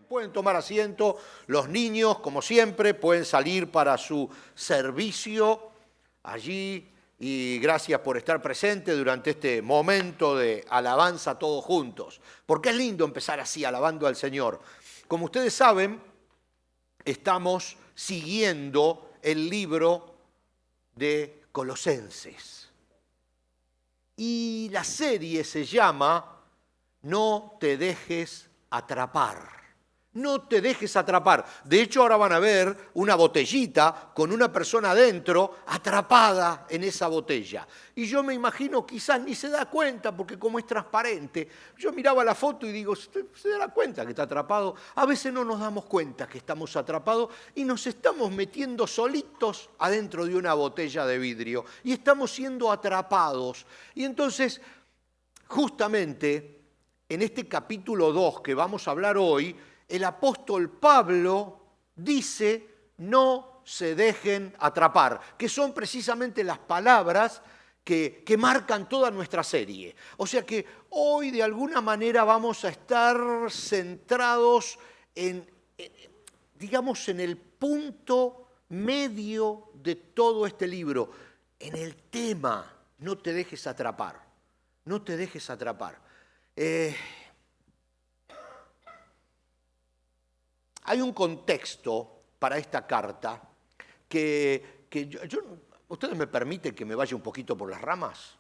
Pueden tomar asiento, los niños, como siempre, pueden salir para su servicio allí y gracias por estar presente durante este momento de alabanza todos juntos, porque es lindo empezar así, alabando al Señor. Como ustedes saben, estamos siguiendo el libro de Colosenses y la serie se llama No te dejes atrapar. No te dejes atrapar. De hecho, ahora van a ver una botellita con una persona adentro atrapada en esa botella. Y yo me imagino, quizás ni se da cuenta, porque como es transparente, yo miraba la foto y digo, ¿se dará cuenta que está atrapado? A veces no nos damos cuenta que estamos atrapados y nos estamos metiendo solitos adentro de una botella de vidrio y estamos siendo atrapados. Y entonces, justamente, en este capítulo 2 que vamos a hablar hoy, el apóstol Pablo dice, no se dejen atrapar, que son precisamente las palabras que marcan toda nuestra serie. O sea que hoy de alguna manera vamos a estar centrados digamos, en el punto medio de todo este libro, en el tema, no te dejes atrapar, no te dejes atrapar. Hay un contexto para esta carta que ¿ustedes me permiten que me vaya un poquito por las ramas?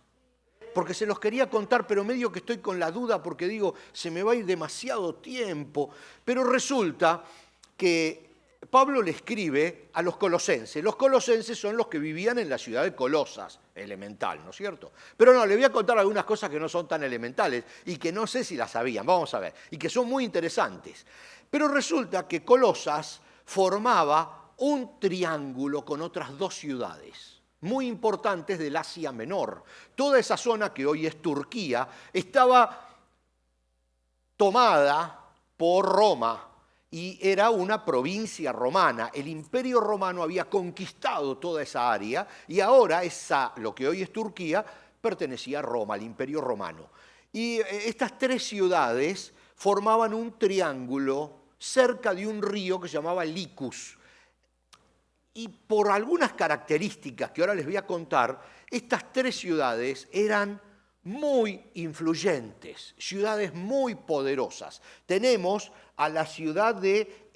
Porque se los quería contar, pero medio que estoy con la duda porque digo, se me va a ir demasiado tiempo. Pero resulta que Pablo le escribe a los colosenses. Los colosenses son los que vivían en la ciudad de Colosas, elemental, ¿no es cierto? Pero no, le voy a contar algunas cosas que no son tan elementales y que no sé si las sabían, vamos a ver, y que son muy interesantes. Pero resulta que Colosas formaba un triángulo con otras dos ciudades muy importantes del Asia Menor. Toda esa zona que hoy es Turquía estaba tomada por Roma y era una provincia romana. El Imperio Romano había conquistado toda esa área y ahora lo que hoy es Turquía pertenecía a Roma, al Imperio Romano. Y estas tres ciudades formaban un triángulo cerca de un río que se llamaba Licus. Y por algunas características que ahora les voy a contar, estas tres ciudades eran muy influyentes, ciudades muy poderosas. Tenemos a la ciudad de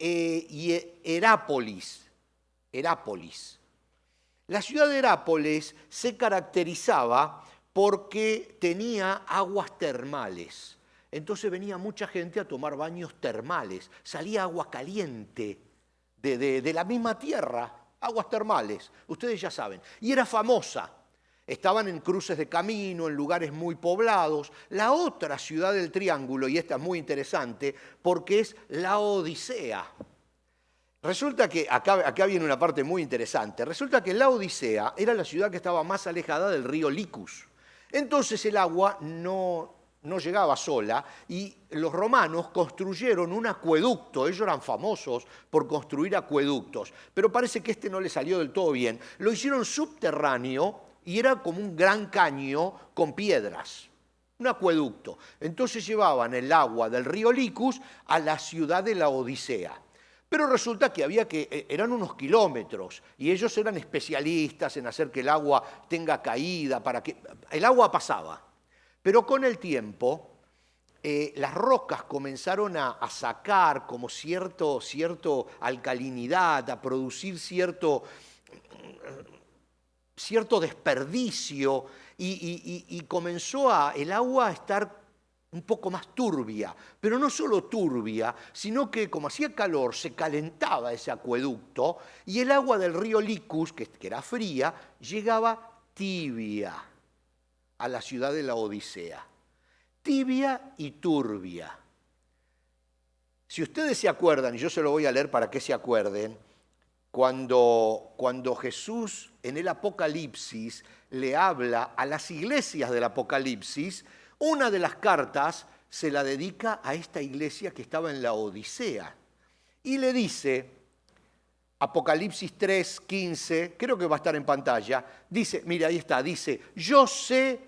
Herápolis. La ciudad de Herápolis se caracterizaba porque tenía aguas termales. Entonces venía mucha gente a tomar baños termales. Salía agua caliente de la misma tierra, aguas termales, ustedes ya saben. Y era famosa. Estaban en cruces de camino, en lugares muy poblados. La otra ciudad del Triángulo, y esta es muy interesante, porque es Laodicea. Resulta que, acá viene una parte muy interesante, resulta que Laodicea era la ciudad que estaba más alejada del río Licus. Entonces el agua no llegaba sola y los romanos construyeron un acueducto. Ellos eran famosos por construir acueductos, pero parece que no le salió del todo bien. Lo hicieron subterráneo y era como un gran caño con piedras, un acueducto. Entonces llevaban el agua del río Licus a la ciudad de Laodicea. Pero resulta que eran unos kilómetros y ellos eran especialistas en hacer que el agua tenga caída, para que el agua pasaba. Pero con el tiempo, las rocas comenzaron a sacar como cierto alcalinidad, a producir cierto desperdicio y comenzó el agua a estar un poco más turbia. Pero no solo turbia, sino que como hacía calor, se calentaba ese acueducto y el agua del río Licus, que era fría, llegaba tibia a la ciudad de Laodicea. Tibia y turbia. Si ustedes se acuerdan, y yo se lo voy a leer para que se acuerden, cuando Jesús en el Apocalipsis le habla a las iglesias del Apocalipsis, una de las cartas se la dedica a esta iglesia que estaba en Laodicea. Y le dice, Apocalipsis 3:15, creo que va a estar en pantalla, dice, mira, ahí está, dice, yo sé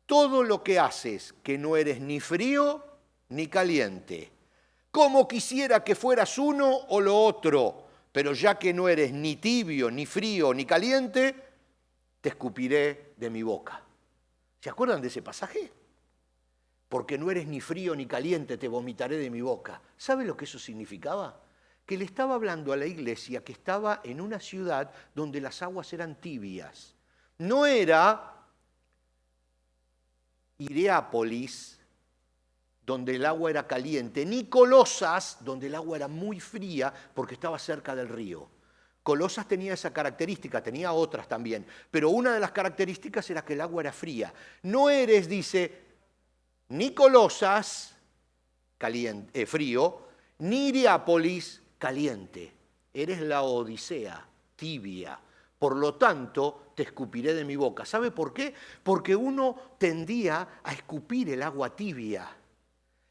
todo lo que haces, que no eres ni frío ni caliente. Cómo quisiera que fueras uno o lo otro, pero ya que no eres ni tibio, ni frío, ni caliente, te escupiré de mi boca. ¿Se acuerdan de ese pasaje? Porque no eres ni frío ni caliente, te vomitaré de mi boca. ¿Sabe lo que eso significaba? Que le estaba hablando a la iglesia que estaba en una ciudad donde las aguas eran tibias. No era Hierápolis, donde el agua era caliente, ni Colosas, donde el agua era muy fría porque estaba cerca del río. Colosas tenía esa característica, tenía otras también, pero una de las características era que el agua era fría. No eres, dice, ni Colosas, caliente, frío, ni Hierápolis, caliente. Eres la Odisea, tibia. Por lo tanto, te escupiré de mi boca. ¿Sabe por qué? Porque uno tendía a escupir el agua tibia.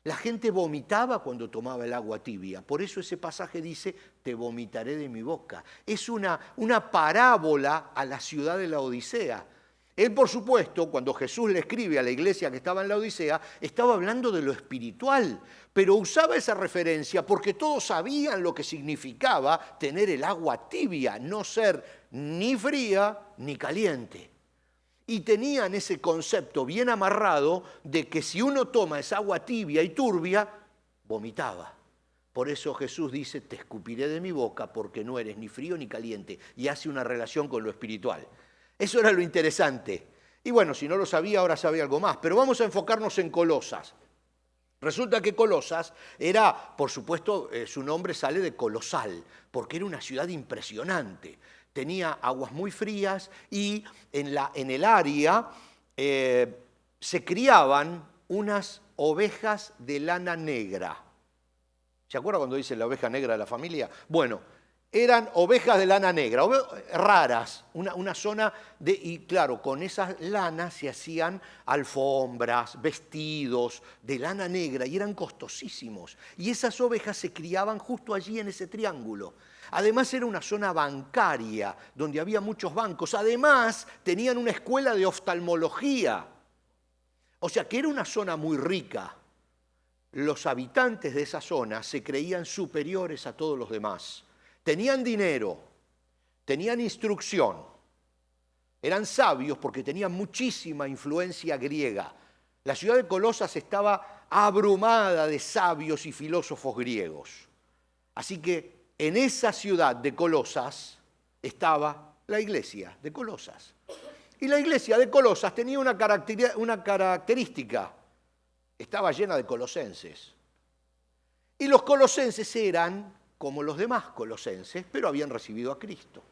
La gente vomitaba cuando tomaba el agua tibia. Por eso ese pasaje dice, te vomitaré de mi boca. Es una parábola a la ciudad de la Odisea. Él, por supuesto, cuando Jesús le escribe a la iglesia que estaba en la Odisea, estaba hablando de lo espiritual, pero usaba esa referencia porque todos sabían lo que significaba tener el agua tibia, no ser ni fría ni caliente. Y tenían ese concepto bien amarrado de que si uno toma esa agua tibia y turbia, vomitaba. Por eso Jesús dice, te escupiré de mi boca porque no eres ni frío ni caliente. Y hace una relación con lo espiritual. Eso era lo interesante. Y bueno, si no lo sabía, ahora sabe algo más. Pero vamos a enfocarnos en Colosas. Resulta que Colosas era, por supuesto, su nombre sale de colosal, porque era una ciudad impresionante. Tenía aguas muy frías y en el área se criaban unas ovejas de lana negra. ¿Se acuerda cuando dice la oveja negra de la familia? Bueno, eran ovejas de lana negra, raras, una zona de... Y claro, con esas lanas se hacían alfombras, vestidos de lana negra y eran costosísimos. Y esas ovejas se criaban justo allí en ese triángulo. Además era una zona bancaria, donde había muchos bancos. Además tenían una escuela de oftalmología. O sea que era una zona muy rica. Los habitantes de esa zona se creían superiores a todos los demás. Tenían dinero, tenían instrucción, eran sabios porque tenían muchísima influencia griega. La ciudad de Colosas estaba abrumada de sabios y filósofos griegos. Así que en esa ciudad de Colosas estaba la iglesia de Colosas. Y la iglesia de Colosas tenía una característica, estaba llena de colosenses. Y los colosenses eran como los demás colosenses, pero habían recibido a Cristo.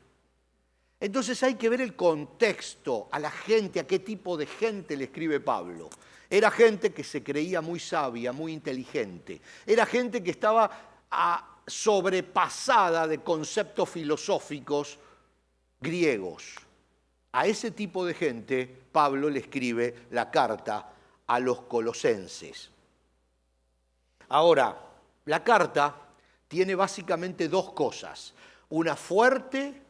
Entonces hay que ver el contexto, a la gente, a qué tipo de gente le escribe Pablo. Era gente que se creía muy sabia, muy inteligente. Era gente que estaba sobrepasada de conceptos filosóficos griegos. A ese tipo de gente Pablo le escribe la carta a los colosenses. Ahora, la carta tiene básicamente dos cosas. Una fuerte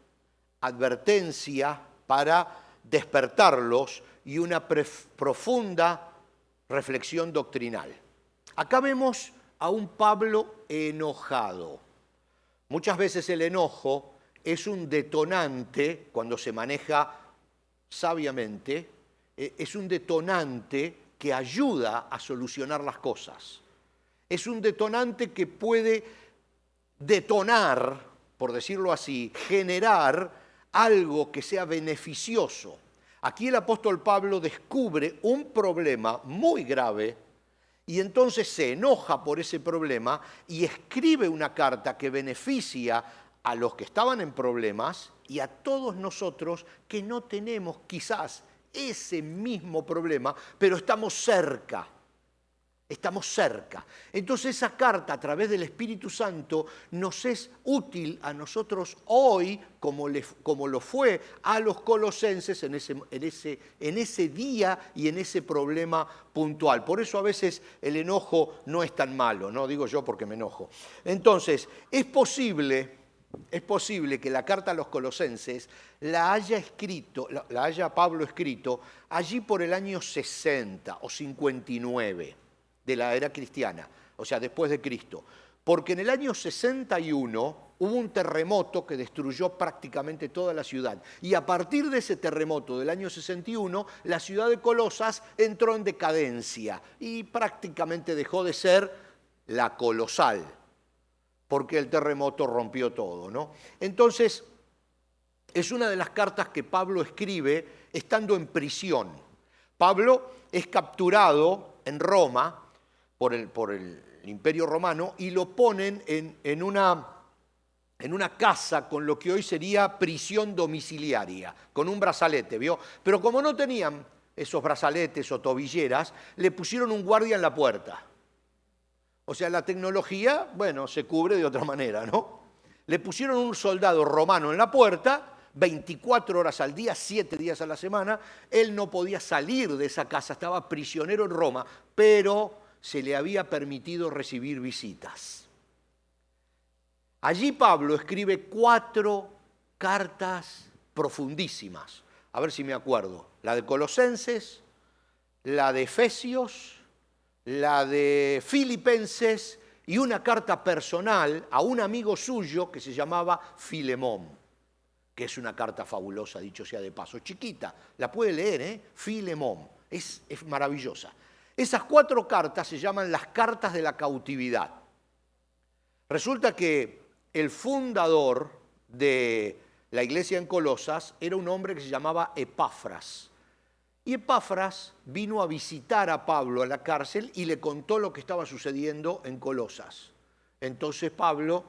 advertencia para despertarlos y una profunda reflexión doctrinal. Acá vemos a un Pablo enojado. Muchas veces el enojo es un detonante, cuando se maneja sabiamente, es un detonante que ayuda a solucionar las cosas. Es un detonante que puede detonar, por decirlo así, generar algo que sea beneficioso. Aquí el apóstol Pablo descubre un problema muy grave y entonces se enoja por ese problema y escribe una carta que beneficia a los que estaban en problemas y a todos nosotros que no tenemos quizás ese mismo problema, pero estamos cerca. Estamos cerca. Entonces esa carta a través del Espíritu Santo nos es útil a nosotros hoy como lo fue a los colosenses en ese día y en ese problema puntual. Por eso a veces el enojo no es tan malo, no digo yo porque me enojo. Entonces es posible que la carta a los colosenses la haya Pablo escrito allí por el año 60 o 59. De la era cristiana, o sea, después de Cristo. porque en el año 61 hubo un terremoto que destruyó prácticamente toda la ciudad. Y a partir de ese terremoto del año 61, la ciudad de Colosas entró en decadencia y prácticamente dejó de ser la colosal, porque el terremoto rompió todo, ¿no? Entonces, es una de las cartas que Pablo escribe estando en prisión. Pablo es capturado en Roma por el Imperio Romano y lo ponen en una casa con lo que hoy sería prisión domiciliaria, con un brazalete, ¿vio? Pero como no tenían esos brazaletes o tobilleras, le pusieron un guardia en la puerta. O sea, la tecnología, bueno, se cubre de otra manera, ¿no? Le pusieron un soldado romano en la puerta, 24 horas al día, 7 días a la semana. Él no podía salir de esa casa, estaba prisionero en Roma, pero se le había permitido recibir visitas. Allí Pablo escribe 4 cartas profundísimas. A ver si me acuerdo. La de Colosenses, la de Efesios, la de Filipenses y una carta personal a un amigo suyo que se llamaba Filemón, que es una carta fabulosa, dicho sea de paso, chiquita, la puede leer, ¿eh? Filemón, es maravillosa. Esas 4 cartas se llaman las cartas de la cautividad. Resulta que el fundador de la iglesia en Colosas era un hombre que se llamaba Epafras. Y Epafras vino a visitar a Pablo a la cárcel y le contó lo que estaba sucediendo en Colosas. Entonces Pablo,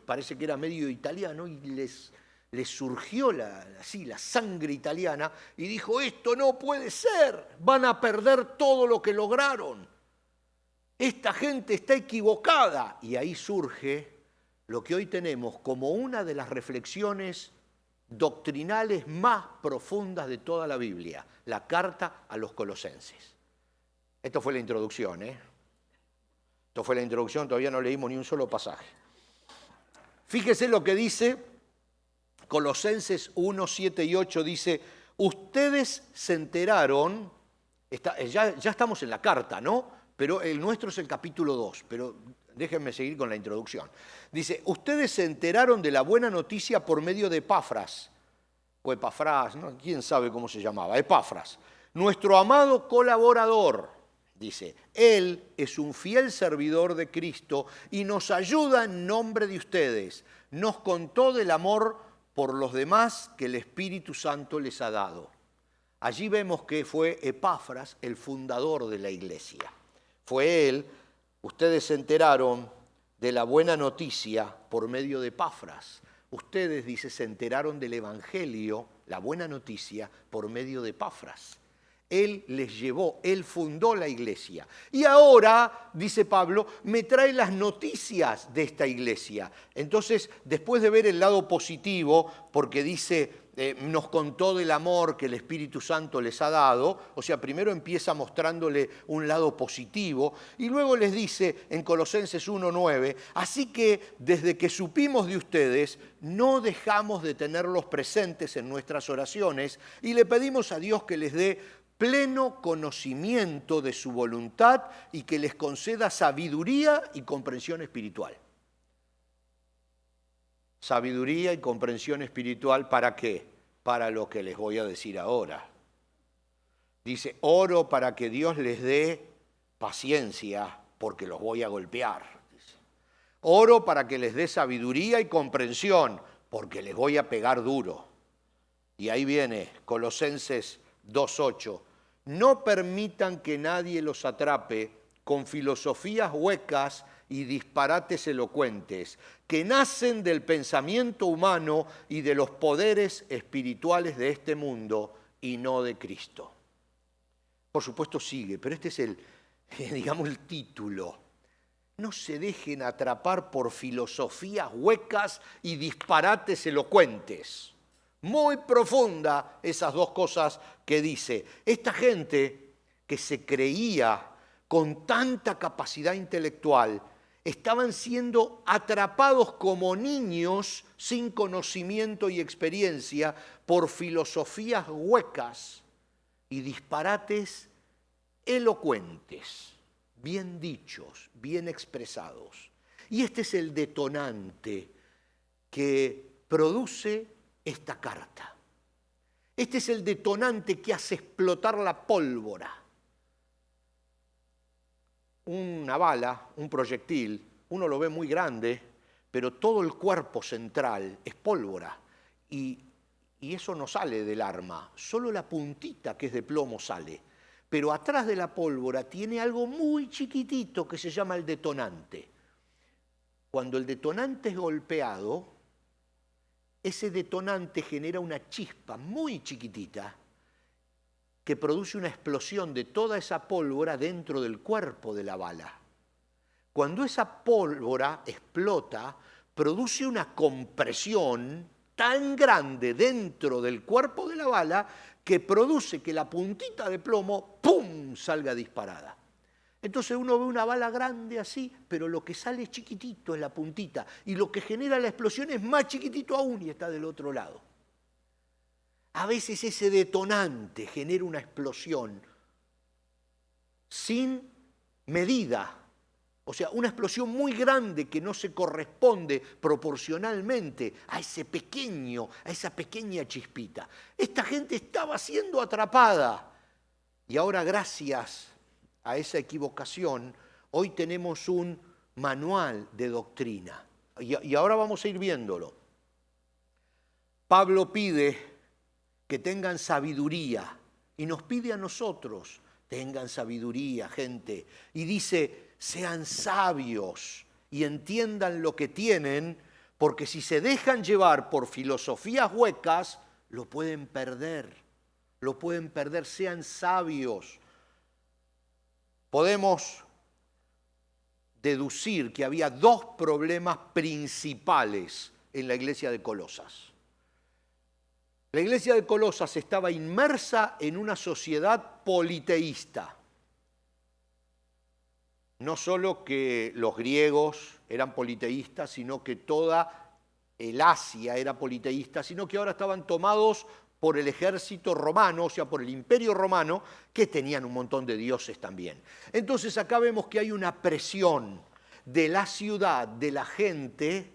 parece que era medio italiano, y les surgió la sangre italiana y dijo: esto no puede ser, van a perder todo lo que lograron. Esta gente está equivocada. Y ahí surge lo que hoy tenemos como una de las reflexiones doctrinales más profundas de toda la Biblia, la carta a los colosenses. Esto fue la introducción, ¿eh? Esto fue la introducción, todavía no leímos ni un solo pasaje. Fíjese lo que dice Colosenses 1, 7 y 8, dice: ustedes se enteraron, ya estamos en la carta, ¿no? Pero el nuestro es el capítulo 2, pero déjenme seguir con la introducción. Dice: ustedes se enteraron de la buena noticia por medio de Epafras, o Epafras, ¿no? ¿Quién sabe cómo se llamaba? Epafras, nuestro amado colaborador. Dice: él es un fiel servidor de Cristo y nos ayuda en nombre de ustedes. Nos contó del amor por los demás que el Espíritu Santo les ha dado. Allí vemos que fue Epafras el fundador de la iglesia. Fue él. Ustedes se enteraron de la buena noticia por medio de Epafras. Ustedes, dice, se enteraron del Evangelio, la buena noticia, por medio de Epafras. Él les llevó, él fundó la iglesia. Y ahora, dice Pablo, me trae las noticias de esta iglesia. Entonces, después de ver el lado positivo, porque dice, nos contó del amor que el Espíritu Santo les ha dado, o sea, primero empieza mostrándole un lado positivo, y luego les dice en Colosenses 1:9, así que desde que supimos de ustedes, no dejamos de tenerlos presentes en nuestras oraciones, y le pedimos a Dios que les dé pleno conocimiento de su voluntad y que les conceda sabiduría y comprensión espiritual. Sabiduría y comprensión espiritual, ¿para qué? Para lo que les voy a decir ahora. Dice: oro para que Dios les dé paciencia, porque los voy a golpear. Dice: oro para que les dé sabiduría y comprensión, porque les voy a pegar duro. Y ahí viene Colosenses 2:8. No permitan que nadie los atrape con filosofías huecas y disparates elocuentes, que nacen del pensamiento humano y de los poderes espirituales de este mundo y no de Cristo. Por supuesto sigue, pero este es el título. No se dejen atrapar por filosofías huecas y disparates elocuentes. Muy profunda esas dos cosas que dice. Esta gente que se creía con tanta capacidad intelectual, estaban siendo atrapados como niños sin conocimiento y experiencia por filosofías huecas y disparates elocuentes, bien dichos, bien expresados. Y este es el detonante que produce esta carta. Este es el detonante que hace explotar la pólvora. Una bala, un proyectil, uno lo ve muy grande, pero todo el cuerpo central es pólvora. Y eso no sale del arma, solo la puntita que es de plomo sale. Pero atrás de la pólvora tiene algo muy chiquitito que se llama el detonante. Cuando el detonante es golpeado, ese detonante genera una chispa muy chiquitita que produce una explosión de toda esa pólvora dentro del cuerpo de la bala. Cuando esa pólvora explota, produce una compresión tan grande dentro del cuerpo de la bala que produce que la puntita de plomo, ¡pum!, salga disparada. Entonces uno ve una bala grande así, pero lo que sale es chiquitito, es la puntita, y lo que genera la explosión es más chiquitito aún y está del otro lado. A veces ese detonante genera una explosión sin medida, o sea, una explosión muy grande que no se corresponde proporcionalmente a esa pequeña chispita. Esta gente estaba siendo atrapada y ahora, gracias a esa equivocación, hoy tenemos un manual de doctrina. Y ahora vamos a ir viéndolo. Pablo pide que tengan sabiduría y nos pide a nosotros, tengan sabiduría, gente. Y dice, sean sabios y entiendan lo que tienen, porque si se dejan llevar por filosofías huecas, lo pueden perder, sean sabios. Podemos deducir que había dos problemas principales en la iglesia de Colosas. La iglesia de Colosas estaba inmersa en una sociedad politeísta. No solo que los griegos eran politeístas, sino que toda el Asia era politeísta, sino que ahora estaban tomados por el ejército romano, o sea, por el imperio romano, que tenían un montón de dioses también. Entonces acá vemos que hay una presión de la ciudad, de la gente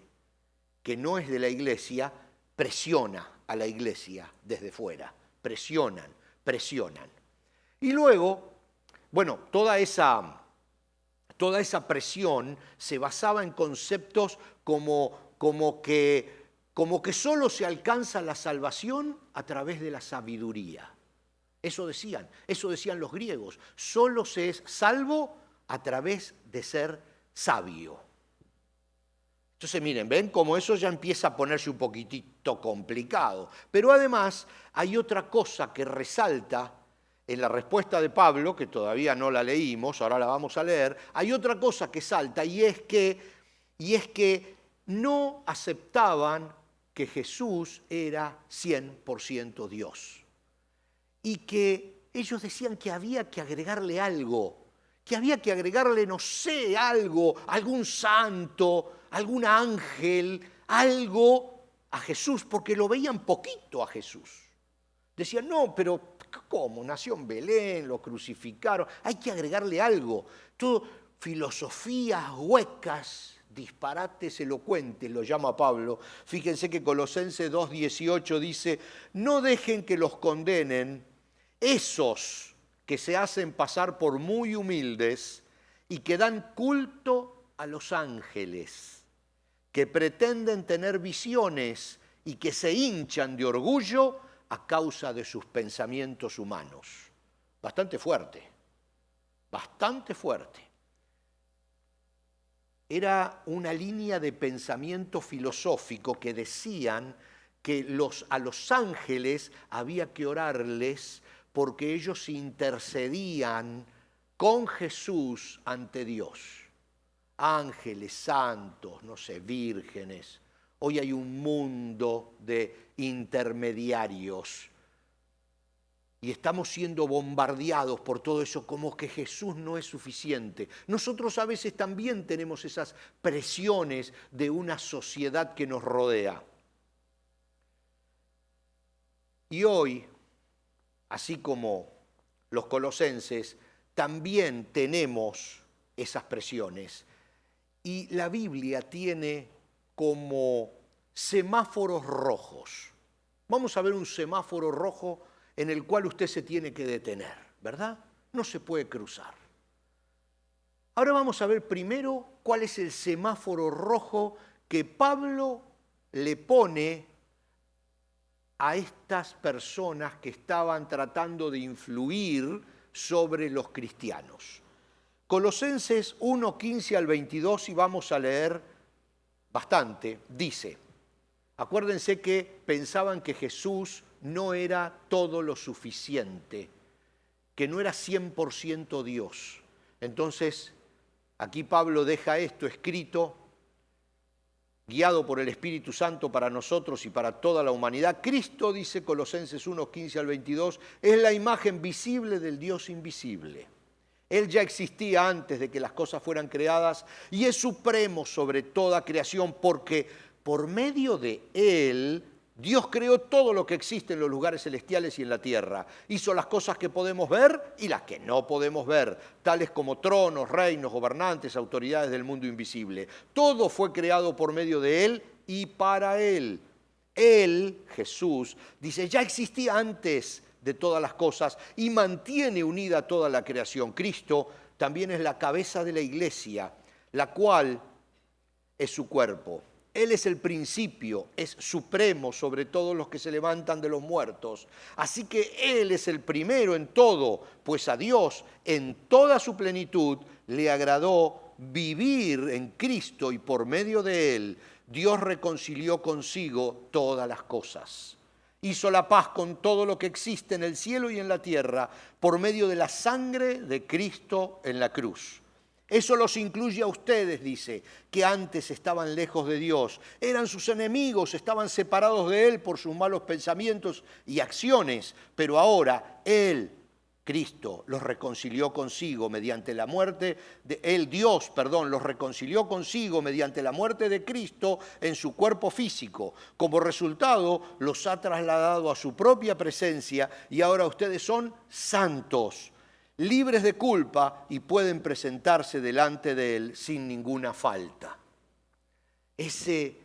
que no es de la iglesia, presiona a la iglesia desde fuera, presionan. Y luego, bueno, toda esa presión se basaba en conceptos como que solo se alcanza la salvación a través de la sabiduría. Eso decían los griegos, solo se es salvo a través de ser sabio. Entonces miren, ven cómo eso ya empieza a ponerse un poquitito complicado. Pero además hay otra cosa que resalta en la respuesta de Pablo, que todavía no la leímos, ahora la vamos a leer. Hay otra cosa que salta y es que no aceptaban que Jesús era 100% Dios. Y que ellos decían que había que agregarle algo, que había que agregarle, no sé, algo, algún santo, algún ángel, algo a Jesús, porque lo veían poquito a Jesús. Decían, no, pero ¿cómo? Nació en Belén, lo crucificaron, hay que agregarle algo. Todo filosofías huecas, disparates elocuentes, lo llama Pablo. Fíjense que Colosenses 2:18 dice, no dejen que los condenen esos que se hacen pasar por muy humildes y que dan culto a los ángeles, que pretenden tener visiones y que se hinchan de orgullo a causa de sus pensamientos humanos. Bastante fuerte. Era una línea de pensamiento filosófico que decían que a los ángeles había que orarles porque ellos intercedían con Jesús ante Dios. Ángeles, santos, no sé, vírgenes. Hoy hay un mundo de intermediarios y estamos siendo bombardeados por todo eso como que Jesús no es suficiente. Nosotros a veces también tenemos esas presiones de una sociedad que nos rodea. Y hoy, así como los colosenses, también tenemos esas presiones. Y la Biblia tiene como semáforos rojos. Vamos a ver un semáforo rojo en el cual usted se tiene que detener, ¿verdad? No se puede cruzar. Ahora vamos a ver primero cuál es el semáforo rojo que Pablo le pone a estas personas que estaban tratando de influir sobre los cristianos. Colosenses 1, 15 al 22, y vamos a leer bastante, dice, acuérdense que pensaban que Jesús no era todo lo suficiente, que no era 100% Dios. Entonces, aquí Pablo deja esto escrito, guiado por el Espíritu Santo para nosotros y para toda la humanidad. Cristo, dice Colosenses 1, 15 al 22, es la imagen visible del Dios invisible. Él ya existía antes de que las cosas fueran creadas y es supremo sobre toda creación porque por medio de Él Dios creó todo lo que existe en los lugares celestiales y en la tierra. Hizo las cosas que podemos ver y las que no podemos ver, tales como tronos, reinos, gobernantes, autoridades del mundo invisible. Todo fue creado por medio de Él y para Él. Él, Jesús, dice, ya existía antes de todas las cosas y mantiene unida toda la creación. Cristo también es la cabeza de la iglesia, la cual es su cuerpo. Él es el principio, es supremo sobre todos los que se levantan de los muertos. Así que Él es el primero en todo, pues a Dios en toda su plenitud le agradó vivir en Cristo y por medio de Él Dios reconcilió consigo todas las cosas. Hizo la paz con todo lo que existe en el cielo y en la tierra por medio de la sangre de Cristo en la cruz. Eso los incluye a ustedes, dice, que antes estaban lejos de Dios, eran sus enemigos, estaban separados de Él por sus malos pensamientos y acciones, pero ahora Él, Cristo, los reconcilió consigo mediante la muerte de Él, Dios, los reconcilió consigo mediante la muerte de Cristo en su cuerpo físico. Como resultado, los ha trasladado a su propia presencia y ahora ustedes son santos, libres de culpa y pueden presentarse delante de Él sin ninguna falta. Ese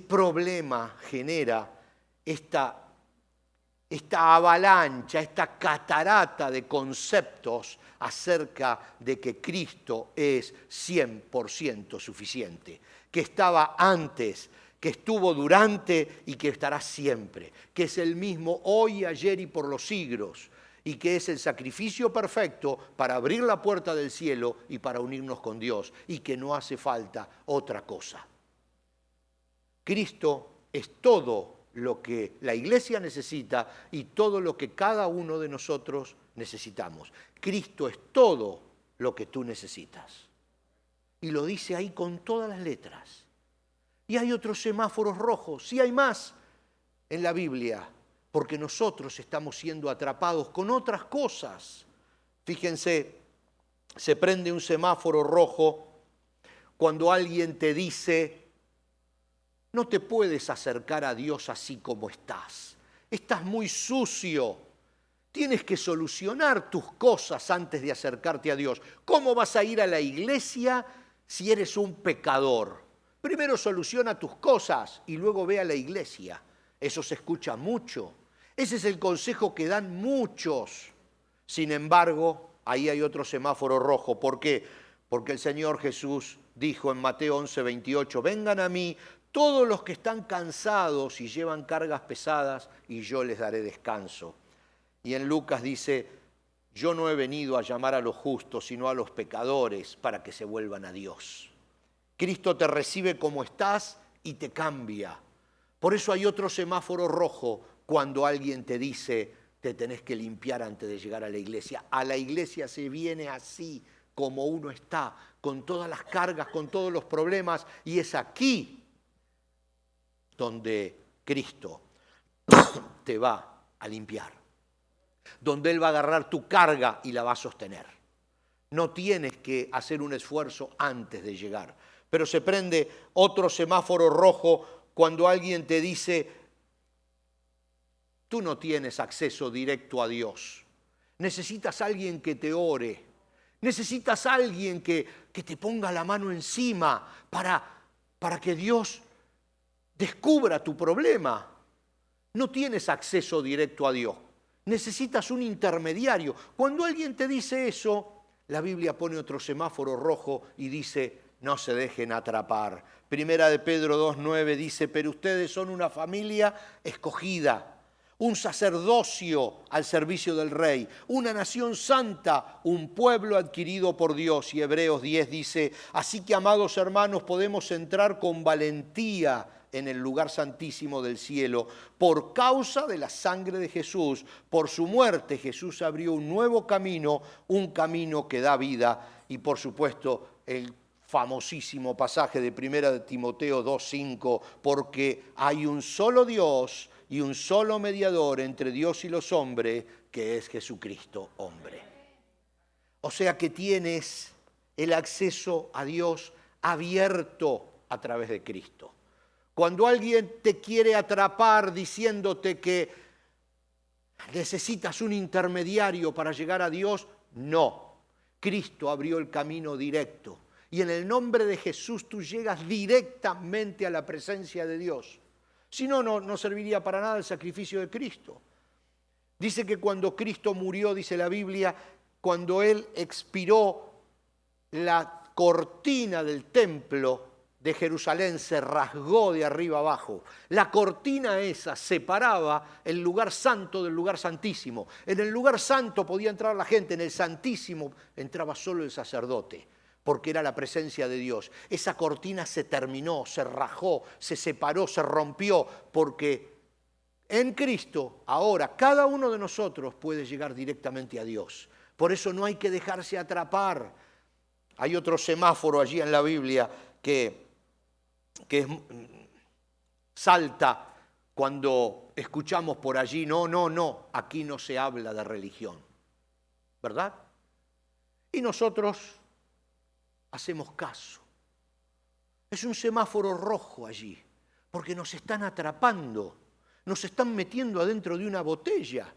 problema genera esta avalancha, esta catarata de conceptos acerca de que Cristo es 100% suficiente, que estaba antes, que estuvo durante y que estará siempre, que es el mismo hoy, ayer y por los siglos, y que es el sacrificio perfecto para abrir la puerta del cielo y para unirnos con Dios, y que no hace falta otra cosa. Cristo es todo lo que la iglesia necesita y todo lo que cada uno de nosotros necesitamos. Cristo es todo lo que tú necesitas. Y lo dice ahí con todas las letras. Y hay otros semáforos rojos, sí hay más en la Biblia, porque nosotros estamos siendo atrapados con otras cosas. Fíjense, se prende un semáforo rojo cuando alguien te dice: no te puedes acercar a Dios así como estás. Estás muy sucio. Tienes que solucionar tus cosas antes de acercarte a Dios. ¿Cómo vas a ir a la iglesia si eres un pecador? Primero soluciona tus cosas y luego ve a la iglesia. Eso se escucha mucho. Ese es el consejo que dan muchos. Sin embargo, ahí hay otro semáforo rojo. ¿Por qué? Porque el Señor Jesús dijo en Mateo 11:28, vengan a mí todos los que están cansados y llevan cargas pesadas, y yo les daré descanso. Y en Lucas dice, yo no he venido a llamar a los justos, sino a los pecadores, para que se vuelvan a Dios. Cristo te recibe como estás y te cambia. Por eso hay otro semáforo rojo cuando alguien te dice, te tenés que limpiar antes de llegar a la iglesia. A la iglesia se viene así, como uno está, con todas las cargas, con todos los problemas, y es aquí donde Cristo te va a limpiar, donde Él va a agarrar tu carga y la va a sostener. No tienes que hacer un esfuerzo antes de llegar. Pero se prende otro semáforo rojo cuando alguien te dice, tú no tienes acceso directo a Dios. Necesitas a alguien que te ore, Necesitas a alguien que te ponga la mano encima para que Dios descubra tu problema. No tienes acceso directo a Dios. Necesitas un intermediario. Cuando alguien te dice eso, la Biblia pone otro semáforo rojo y dice, no se dejen atrapar. Primera de Pedro 2:9 dice, pero ustedes son una familia escogida, un sacerdocio al servicio del Rey, una nación santa, un pueblo adquirido por Dios. Y Hebreos 10 dice, así que, amados hermanos, podemos entrar con valentía en el lugar santísimo del cielo, por causa de la sangre de Jesús. Por su muerte Jesús abrió un nuevo camino, un camino que da vida. Y por supuesto el famosísimo pasaje de 1 de Timoteo 2:5, porque hay un solo Dios y un solo mediador entre Dios y los hombres, que es Jesucristo, hombre. O sea que tienes el acceso a Dios abierto a través de Cristo. Cuando alguien te quiere atrapar diciéndote que necesitas un intermediario para llegar a Dios, no. Cristo abrió el camino directo. Y en el nombre de Jesús tú llegas directamente a la presencia de Dios. Si no, no serviría para nada el sacrificio de Cristo. Dice que cuando Cristo murió, dice la Biblia, cuando Él expiró, la cortina del templo de Jerusalén se rasgó de arriba abajo. La cortina esa separaba el lugar santo del lugar santísimo. En el lugar santo podía entrar la gente, en el santísimo entraba solo el sacerdote, porque era la presencia de Dios. Esa cortina se terminó, se rajó, se separó, se rompió, porque en Cristo ahora cada uno de nosotros puede llegar directamente a Dios. Por eso no hay que dejarse atrapar. Hay otro semáforo allí en la Biblia que salta cuando escuchamos por allí, no, aquí no se habla de religión, ¿verdad? Y nosotros hacemos caso. Es un semáforo rojo allí, porque nos están atrapando, nos están metiendo adentro de una botella.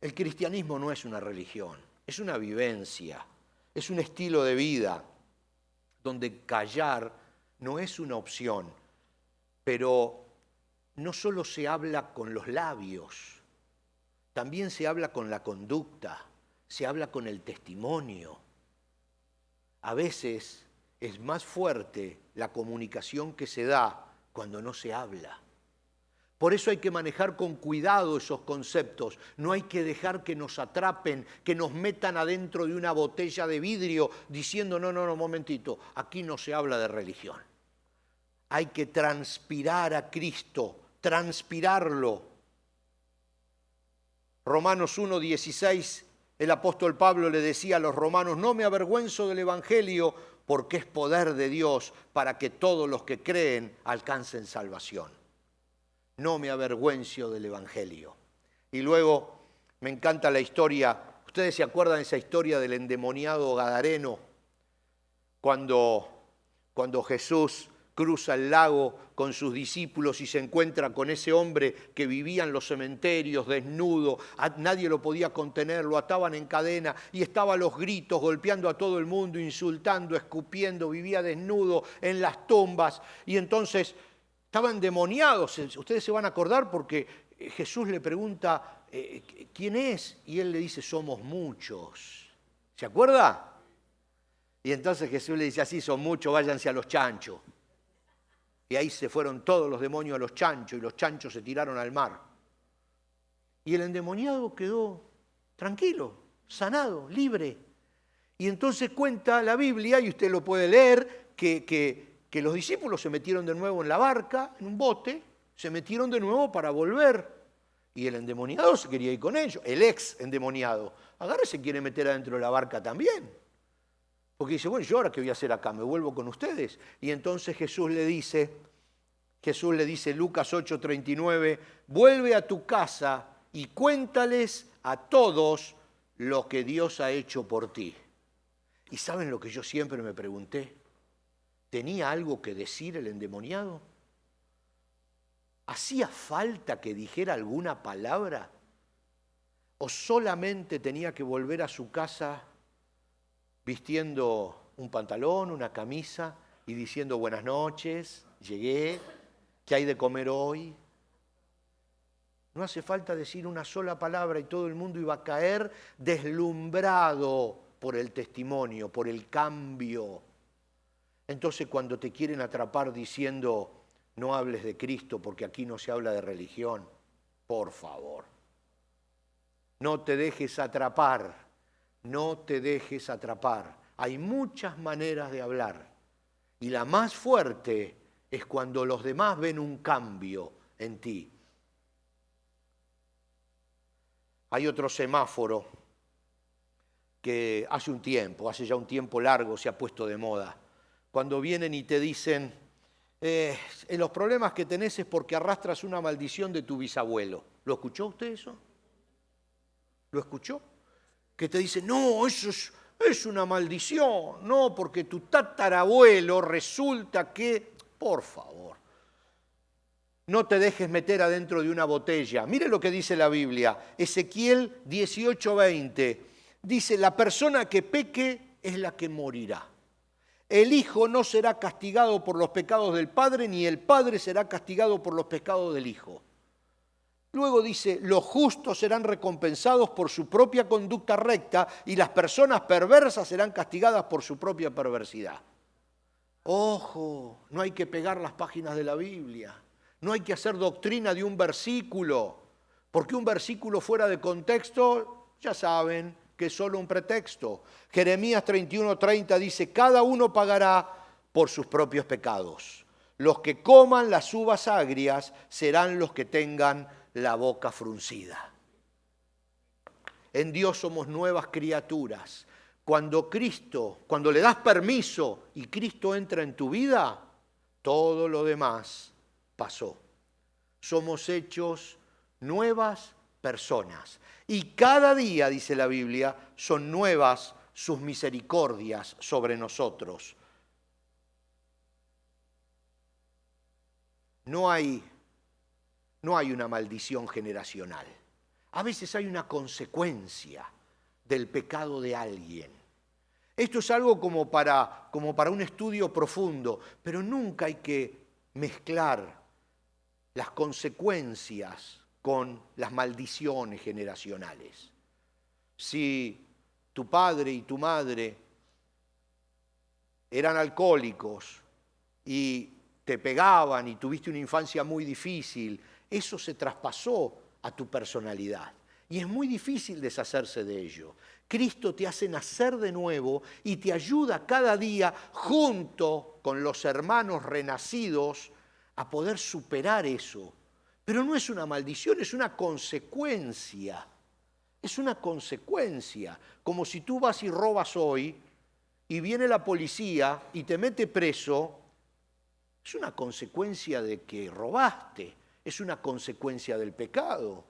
El cristianismo no es una religión, es una vivencia, es un estilo de vida, donde callar no es una opción, pero no solo se habla con los labios, también se habla con la conducta, se habla con el testimonio. A veces es más fuerte la comunicación que se da cuando no se habla. Por eso hay que manejar con cuidado esos conceptos. No hay que dejar que nos atrapen, que nos metan adentro de una botella de vidrio diciendo, no, momentito, aquí no se habla de religión. Hay que transpirar a Cristo, transpirarlo. Romanos 1:16, el apóstol Pablo le decía a los romanos, no me avergüenzo del Evangelio porque es poder de Dios para que todos los que creen alcancen salvación. No me avergüencio del Evangelio. Y luego me encanta la historia, ustedes se acuerdan de esa historia del endemoniado gadareno, cuando Jesús cruza el lago con sus discípulos y se encuentra con ese hombre que vivía en los cementerios desnudo, nadie lo podía contener, lo ataban en cadena y estaba a los gritos golpeando a todo el mundo, insultando, escupiendo, vivía desnudo en las tumbas y entonces estaban endemoniados. Ustedes se van a acordar porque Jesús le pregunta, ¿quién es? Y él le dice, somos muchos. ¿Se acuerda? Y entonces Jesús le dice, así son muchos, váyanse a los chanchos. Y ahí se fueron todos los demonios a los chanchos y los chanchos se tiraron al mar. Y el endemoniado quedó tranquilo, sanado, libre. Y entonces cuenta la Biblia, y usted lo puede leer, que los discípulos se metieron de nuevo en la barca, en un bote, se metieron de nuevo para volver. Y el endemoniado se quería ir con ellos, el ex endemoniado. Agarra y se quiere meter adentro de la barca también. Porque dice, bueno, ¿yo ahora qué voy a hacer acá? ¿Me vuelvo con ustedes? Y entonces Jesús le dice, Lucas 8:39, vuelve a tu casa y cuéntales a todos lo que Dios ha hecho por ti. ¿Y saben lo que yo siempre me pregunté? ¿Tenía algo que decir el endemoniado? ¿Hacía falta que dijera alguna palabra? ¿O solamente tenía que volver a su casa vistiendo un pantalón, una camisa y diciendo buenas noches, llegué, ¿qué hay de comer hoy? No hace falta decir una sola palabra y todo el mundo iba a caer deslumbrado por el testimonio, por el cambio. Entonces cuando te quieren atrapar diciendo no hables de Cristo porque aquí no se habla de religión, por favor, no te dejes atrapar, no te dejes atrapar. Hay muchas maneras de hablar y la más fuerte es cuando los demás ven un cambio en ti. Hay otro semáforo que hace ya un tiempo largo se ha puesto de moda. Cuando vienen y te dicen, los problemas que tenés es porque arrastras una maldición de tu bisabuelo. ¿Lo escuchó usted eso? ¿Lo escuchó? Que te dicen, no, eso es una maldición, no, porque tu tatarabuelo resulta que, por favor, no te dejes meter adentro de una botella. Mire lo que dice la Biblia, Ezequiel 18:20, dice, la persona que peque es la que morirá. El hijo no será castigado por los pecados del padre, ni el padre será castigado por los pecados del hijo. Luego dice, los justos serán recompensados por su propia conducta recta y las personas perversas serán castigadas por su propia perversidad. Ojo, no hay que pegar las páginas de la Biblia, no hay que hacer doctrina de un versículo, porque un versículo fuera de contexto, ya saben que es solo un pretexto. Jeremías 31:30 dice, cada uno pagará por sus propios pecados. Los que coman las uvas agrias serán los que tengan la boca fruncida. En Dios somos nuevas criaturas. Cuando le das permiso y Cristo entra en tu vida, todo lo demás pasó. Somos hechos nuevas personas. Y cada día, dice la Biblia, son nuevas sus misericordias sobre nosotros. No hay una maldición generacional. A veces hay una consecuencia del pecado de alguien. Esto es algo como para un estudio profundo, pero nunca hay que mezclar las consecuencias con las maldiciones generacionales. Si tu padre y tu madre eran alcohólicos y te pegaban y tuviste una infancia muy difícil, eso se traspasó a tu personalidad y es muy difícil deshacerse de ello. Cristo te hace nacer de nuevo y te ayuda cada día junto con los hermanos renacidos a poder superar eso. Pero no es una maldición, es una consecuencia. Es una consecuencia. Como si tú vas y robas hoy y viene la policía y te mete preso, es una consecuencia de que robaste. Es una consecuencia del pecado.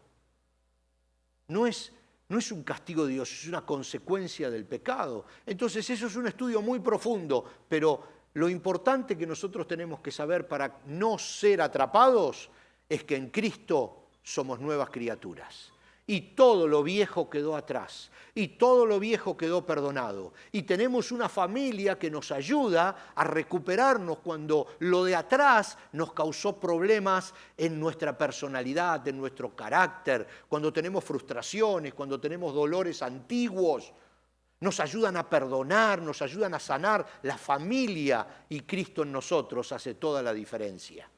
No es un castigo de Dios, es una consecuencia del pecado. Entonces eso es un estudio muy profundo, pero lo importante que nosotros tenemos que saber para no ser atrapados es que en Cristo somos nuevas criaturas. Y todo lo viejo quedó atrás, y todo lo viejo quedó perdonado. Y tenemos una familia que nos ayuda a recuperarnos cuando lo de atrás nos causó problemas en nuestra personalidad, en nuestro carácter, cuando tenemos frustraciones, cuando tenemos dolores antiguos. Nos ayudan a perdonar, nos ayudan a sanar. La familia y Cristo en nosotros hace toda la diferencia.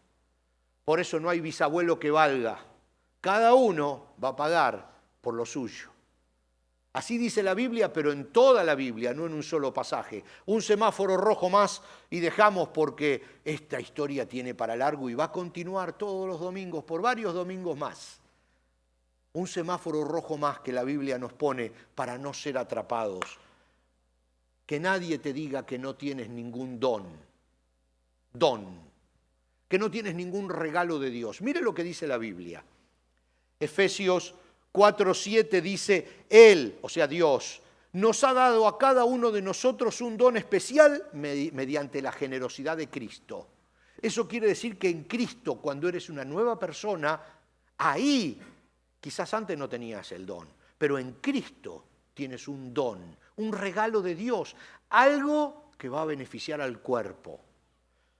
Por eso no hay bisabuelo que valga. Cada uno va a pagar por lo suyo. Así dice la Biblia, pero en toda la Biblia, no en un solo pasaje. Un semáforo rojo más y dejamos porque esta historia tiene para largo y va a continuar todos los domingos, por varios domingos más. Un semáforo rojo más que la Biblia nos pone para no ser atrapados. Que nadie te diga que no tienes ningún don, que no tienes ningún regalo de Dios. Mire lo que dice la Biblia. Efesios 4:7 dice, Él, o sea Dios, nos ha dado a cada uno de nosotros un don especial mediante la generosidad de Cristo. Eso quiere decir que en Cristo, cuando eres una nueva persona, ahí quizás antes no tenías el don, pero en Cristo tienes un don, un regalo de Dios, algo que va a beneficiar al cuerpo.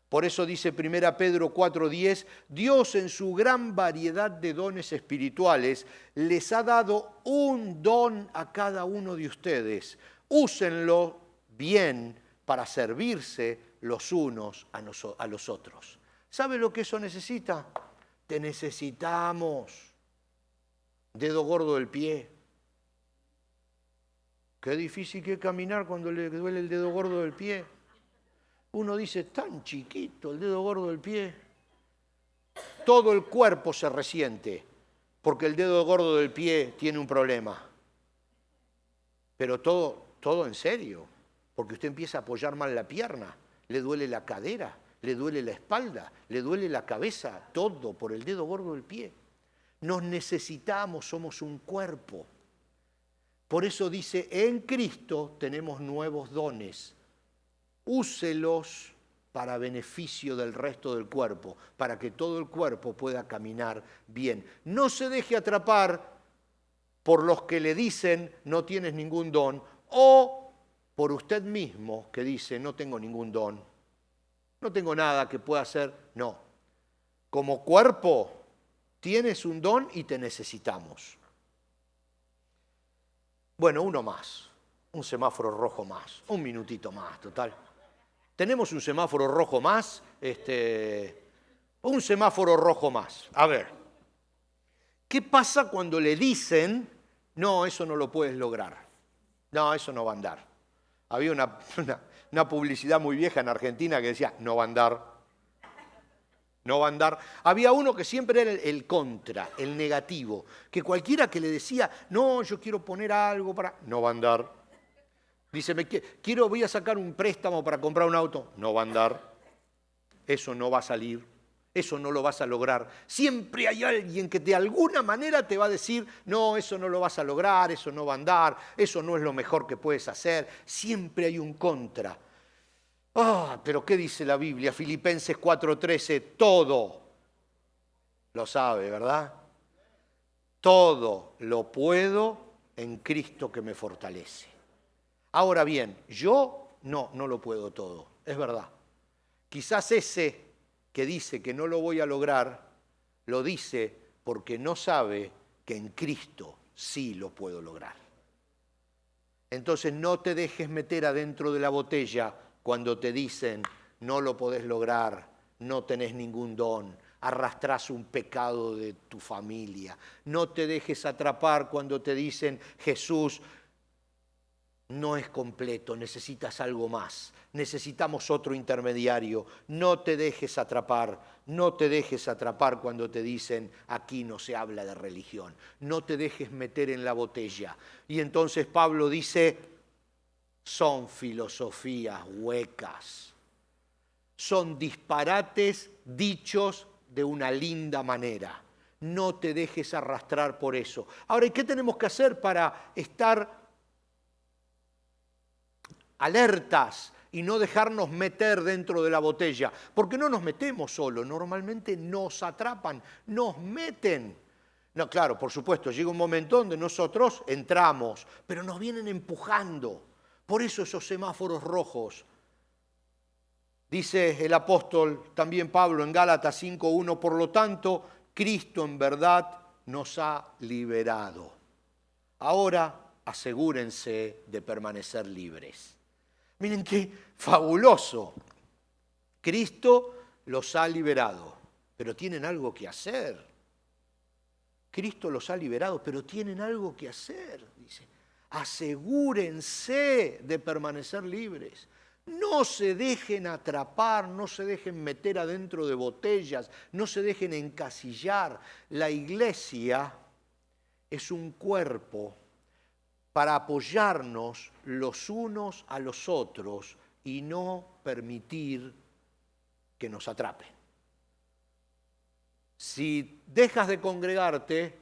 Por eso dice 1 Pedro 4:10, Dios en su gran variedad de dones espirituales les ha dado un don a cada uno de ustedes. Úsenlo bien para servirse los unos a los otros. ¿Sabe lo que eso necesita? Te necesitamos. Dedo gordo del pie. Qué difícil que es caminar cuando le duele el dedo gordo del pie. Uno dice, tan chiquito el dedo gordo del pie. Todo el cuerpo se resiente porque el dedo gordo del pie tiene un problema. Pero todo en serio, porque usted empieza a apoyar mal la pierna, le duele la cadera, le duele la espalda, le duele la cabeza, todo por el dedo gordo del pie. Nos necesitamos, somos un cuerpo. Por eso dice, en Cristo tenemos nuevos dones. Úselos para beneficio del resto del cuerpo, para que todo el cuerpo pueda caminar bien. No se deje atrapar por los que le dicen no tienes ningún don, o por usted mismo que dice no tengo ningún don, no tengo nada que pueda hacer. No, como cuerpo tienes un don y te necesitamos. Bueno, uno más, un semáforo rojo más, un minutito más, total. Tenemos un semáforo rojo más, un semáforo rojo más. A ver, ¿qué pasa cuando le dicen, no, eso no lo puedes lograr? No, eso no va a andar. Había una publicidad muy vieja en Argentina que decía, no va a andar, no va a andar. Había uno que siempre era el contra, el negativo, que cualquiera que le decía, no, yo quiero poner algo para... No va a andar. Dice, voy a sacar un préstamo para comprar un auto. No va a andar. Eso no va a salir. Eso no lo vas a lograr. Siempre hay alguien que de alguna manera te va a decir, no, eso no lo vas a lograr, eso no va a andar, eso no es lo mejor que puedes hacer. Siempre hay un contra. Pero ¿qué dice la Biblia? Filipenses 4:13, todo lo sabe, ¿verdad? Todo lo puedo en Cristo que me fortalece. Ahora bien, yo no lo puedo todo, es verdad. Quizás ese que dice que no lo voy a lograr, lo dice porque no sabe que en Cristo sí lo puedo lograr. Entonces no te dejes meter adentro de la botella cuando te dicen no lo podés lograr, no tenés ningún don, arrastrás un pecado de tu familia. No te dejes atrapar cuando te dicen Jesús no es completo, necesitas algo más, necesitamos otro intermediario. No te dejes atrapar, no te dejes atrapar cuando te dicen aquí no se habla de religión. No te dejes meter en la botella. Y entonces Pablo dice, son filosofías huecas, son disparates dichos de una linda manera. No te dejes arrastrar por eso. Ahora, ¿y qué tenemos que hacer para estar alertas y no dejarnos meter dentro de la botella? Porque no nos metemos solo, normalmente nos atrapan, nos meten. No, claro, por supuesto, llega un momento donde nosotros entramos, pero nos vienen empujando. Por eso esos semáforos rojos. Dice el apóstol, también Pablo, en Gálatas 5:1, por lo tanto, Cristo en verdad nos ha liberado. Ahora asegúrense de permanecer libres. Miren qué fabuloso. Cristo los ha liberado, pero tienen algo que hacer. Cristo los ha liberado, pero tienen algo que hacer. Dice, asegúrense de permanecer libres. No se dejen atrapar, no se dejen meter adentro de botellas, no se dejen encasillar. La iglesia es un cuerpo para apoyarnos los unos a los otros y no permitir que nos atrapen. Si dejas de congregarte,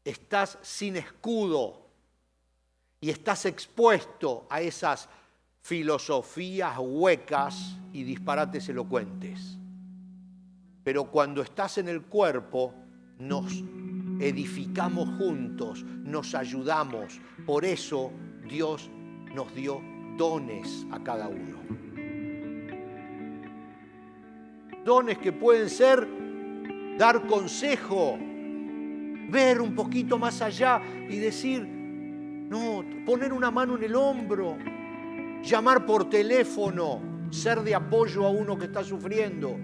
estás sin escudo y estás expuesto a esas filosofías huecas y disparates elocuentes. Pero cuando estás en el cuerpo, nos edificamos juntos, nos ayudamos. Por eso Dios nos dio dones a cada uno. Dones que pueden ser dar consejo, ver un poquito más allá y decir, no, poner una mano en el hombro, llamar por teléfono, ser de apoyo a uno que está sufriendo.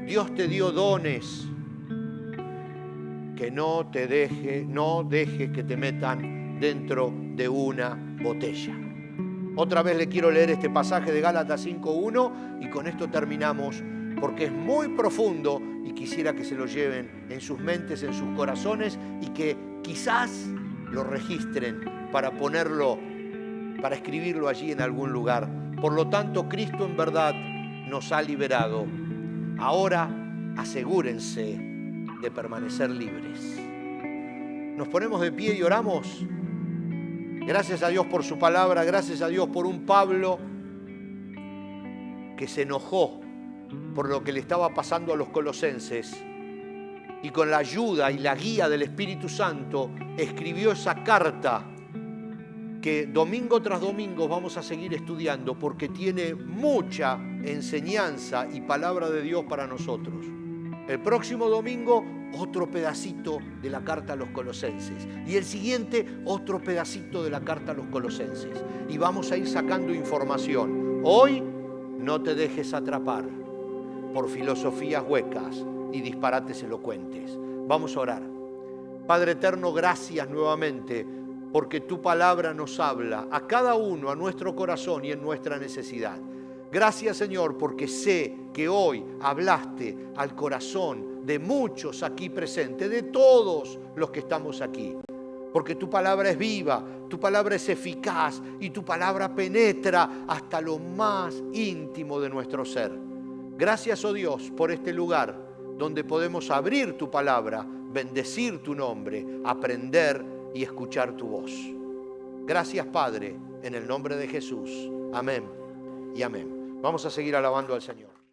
Dios te dio dones. Que no dejes que te metan dentro de una botella. Otra vez le quiero leer este pasaje de Gálatas 5:1 y con esto terminamos, porque es muy profundo y quisiera que se lo lleven en sus mentes, en sus corazones y que quizás lo registren para ponerlo, para escribirlo allí en algún lugar. Por lo tanto, Cristo en verdad nos ha liberado. Ahora asegúrense de permanecer libres. Nos ponemos de pie y oramos. Gracias a Dios por su palabra, gracias a Dios por un Pablo que se enojó por lo que le estaba pasando a los colosenses y con la ayuda y la guía del Espíritu Santo escribió esa carta que domingo tras domingo vamos a seguir estudiando porque tiene mucha enseñanza y palabra de Dios para nosotros. El próximo domingo, otro pedacito de la carta a los colosenses. Y el siguiente, otro pedacito de la carta a los colosenses. Y vamos a ir sacando información. Hoy, no te dejes atrapar por filosofías huecas y disparates elocuentes. Vamos a orar. Padre eterno, gracias nuevamente porque tu palabra nos habla a cada uno, a nuestro corazón y en nuestra necesidad. Gracias, Señor, porque sé que hoy hablaste al corazón de muchos aquí presentes, de todos los que estamos aquí. Porque tu palabra es viva, tu palabra es eficaz y tu palabra penetra hasta lo más íntimo de nuestro ser. Gracias, oh Dios, por este lugar donde podemos abrir tu palabra, bendecir tu nombre, aprender y escuchar tu voz. Gracias, Padre, en el nombre de Jesús. Amén y amén. Vamos a seguir alabando al Señor.